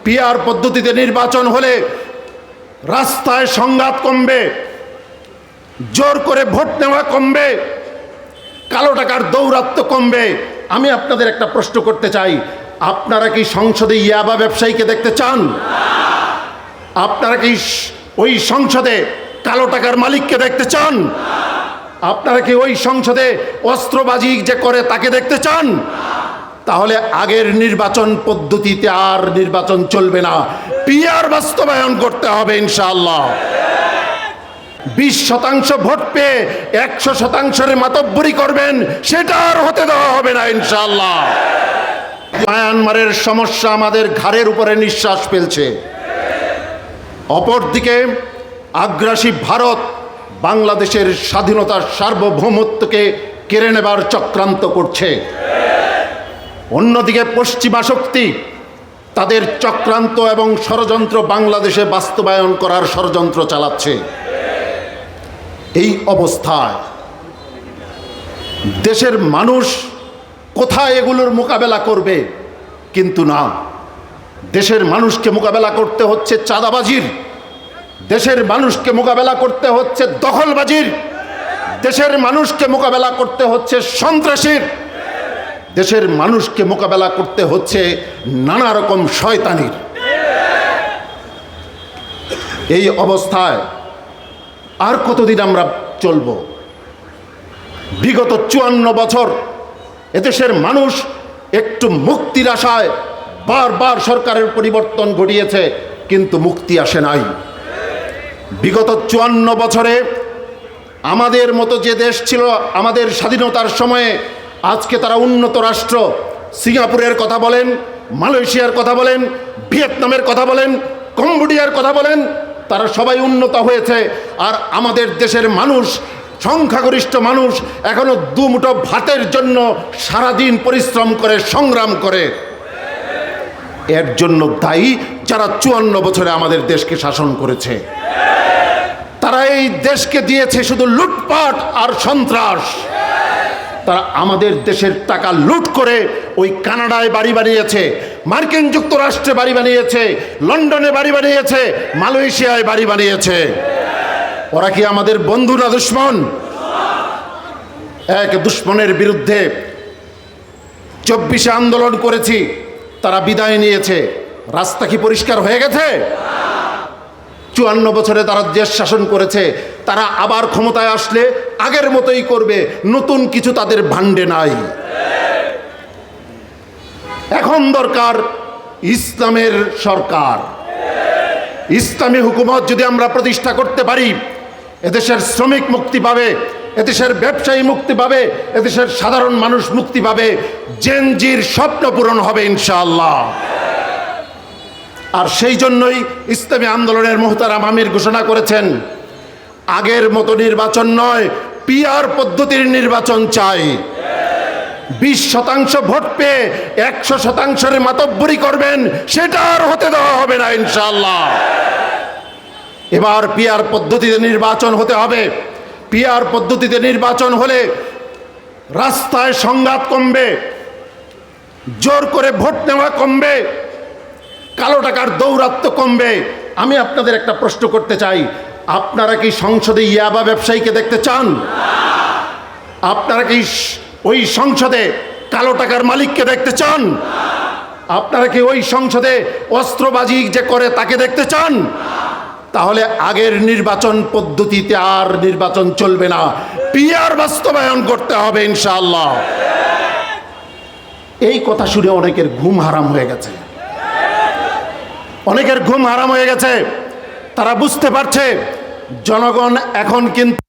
PR পদ্ধতিতে নির্বাচন হলে রাস্তায় সংঘাত কমবে, জোর করে ভোট নেওয়া কমবে, কালো টাকার দৌরাত্ম্য কমবে। আমি আপনাদের একটা প্রশ্ন করতে চাই, আপনারা কি সংসদে ইয়াবা ব্যবসায়ীকে দেখতে চান? আপনারা কি ওই সংসদে কালো টাকার মালিককে দেখতে চান? আপনারা কি ওই সংসদে অস্ত্রবাজি যে করে তাকে দেখতে চান? তাহলে আগের নির্বাচন পদ্ধতিতে আর নির্বাচন চলবে না, পিআর বাস্তবায়ন করতে হবে ইনশাআল্লাহ। 20% ভোট পেয়ে 100%-এর মাতব্বরি করবেন, সেটা আর হতে দেওয়া হবে না ইনশাআল্লাহ। মায়ানমারের সমস্যা আমাদের ঘাড়ের উপরে নিঃশ্বাস ফেলছে, অপরদিকে আগ্রাসী ভারত বাংলাদেশের স্বাধীনতার সার্বভৌমত্বকে কেড়ে নেবার চক্রান্ত করছে। অন্যদিকে পশ্চিমা শক্তি তাদের চক্রান্ত এবং ষড়যন্ত্র বাংলাদেশে বাস্তবায়ন করার ষড়যন্ত্র চালাচ্ছে। এই অবস্থায় দেশের মানুষ কোথায় এগুলোর মোকাবেলা করবে? কিন্তু না, দেশের মানুষকে মোকাবেলা করতে হচ্ছে চাঁদাবাজির, দেশের মানুষকে মোকাবেলা করতে হচ্ছে দখলবাজির, দেশের মানুষকে মোকাবেলা করতে হচ্ছে সন্ত্রাসীর, দেশের মানুষকে মোকাবেলা করতে হচ্ছে নানা রকম শয়তানির। এই অবস্থায় আর কতদিন আমরা চলব? বিগত 54 বছর এদেশের মানুষ একটু মুক্তির আশায় বারবার সরকারের পরিবর্তন ঘটিয়েছে, কিন্তু মুক্তি আসে নাই। বিগত 54 বছরে আমাদের মতো যে দেশ ছিল আমাদের স্বাধীনতার সময়ে, আজকে তারা উন্নত রাষ্ট্র। সিঙ্গাপুরের কথা বলেন, মালয়েশিয়ার কথা বলেন, ভিয়েতনামের কথা বলেন, কম্বোডিয়ার কথা বলেন, তারা সবাই উন্নত হয়েছে। আর আমাদের দেশের মানুষ, সংখ্যাগরিষ্ঠ মানুষ, এখনো দুমুঠো ভাতের জন্য সারাদিন পরিশ্রম করে, সংগ্রাম করে। এর জন্য দায়ী যারা 54 বছরে আমাদের দেশকে শাসন করেছে। তারা এই দেশকে দিয়েছে শুধু লুটপাট আর সন্ত্রাস। তারা আমাদের দেশের টাকা লুট করে ওই কানাডায় বাড়ি বানিয়েছে, মার্কিন যুক্তরাষ্ট্রে বাড়ি বানিয়েছে, লন্ডনে বাড়ি বানিয়েছে, মালয়েশিয়ায় বাড়ি বানিয়েছে। ওরা কি আমাদের বন্ধু না দুশ্মন? এক দুশ্মনের বিরুদ্ধে 24 আন্দোলন করেছি, তারা বিদায় নিয়েছে। রাস্তা কি পরিষ্কার হয়ে গেছে? 54 বছরে তারা দেশ শাসন করেছে। তারা আবার ক্ষমতায় আসলে আগের মতোই করবে, নতুন কিছু তাদের ভান্ডে নাই। এখন দরকার ইসলামের সরকার, ইসলামী হুকুমত যদি আমরা প্রতিষ্ঠা করতে পারি, এদেশের শ্রমিক মুক্তি পাবে, এদেশের ব্যবসায়ী মুক্তি পাবে, এদেশের সাধারণ মানুষ মুক্তি পাবে, জেনজির স্বপ্ন পূরণ হবে ইনশাআল্লাহ। আর সেই জন্যই ইসলামী আন্দোলনের মোহতারাম আমির ঘোষণা করেছেন, আগের মতো নির্বাচন নয়, পিআর পদ্ধতির নির্বাচন চাই। 20% ভোট পেয়ে 100%-এর মাতব্বরি করবেন, সেটা আর হতে দেওয়া হবে না ইনশাআল্লাহ। এবার পিআর পদ্ধতিতে নির্বাচন হতে হবে। পিআর পদ্ধতিতে নির্বাচন হলে রাস্তায় সংঘাত কমবে, জোর করে ভোট নেওয়া কমবে, কালো টাকার দৌরাত্ম্য কমবে। আমি আপনাদের একটা প্রশ্ন করতে চাই, আপনারা কি সংসদে ইয়াবা ব্যবসায়ীকে দেখতে চান? আপনারা কি ওই সংসদে কালো টাকার মালিককে দেখতে চান? আপনারা কি ওই সংসদে অস্ত্রবাজি যে করে তাকে দেখতে চান? তাহলে আগের নির্বাচন পদ্ধতিতে আর নির্বাচন চলবে না, পিআর বাস্তবায়ন করতে হবে ইনশাআল্লাহ। এই কথা শুনে অনেকের ঘুম হারাম হয়ে গেছে, অনেকের ঘুম হারাম হয়ে গেছে। তারা বুঝতে পারছে জনগণ এখন কিন্তু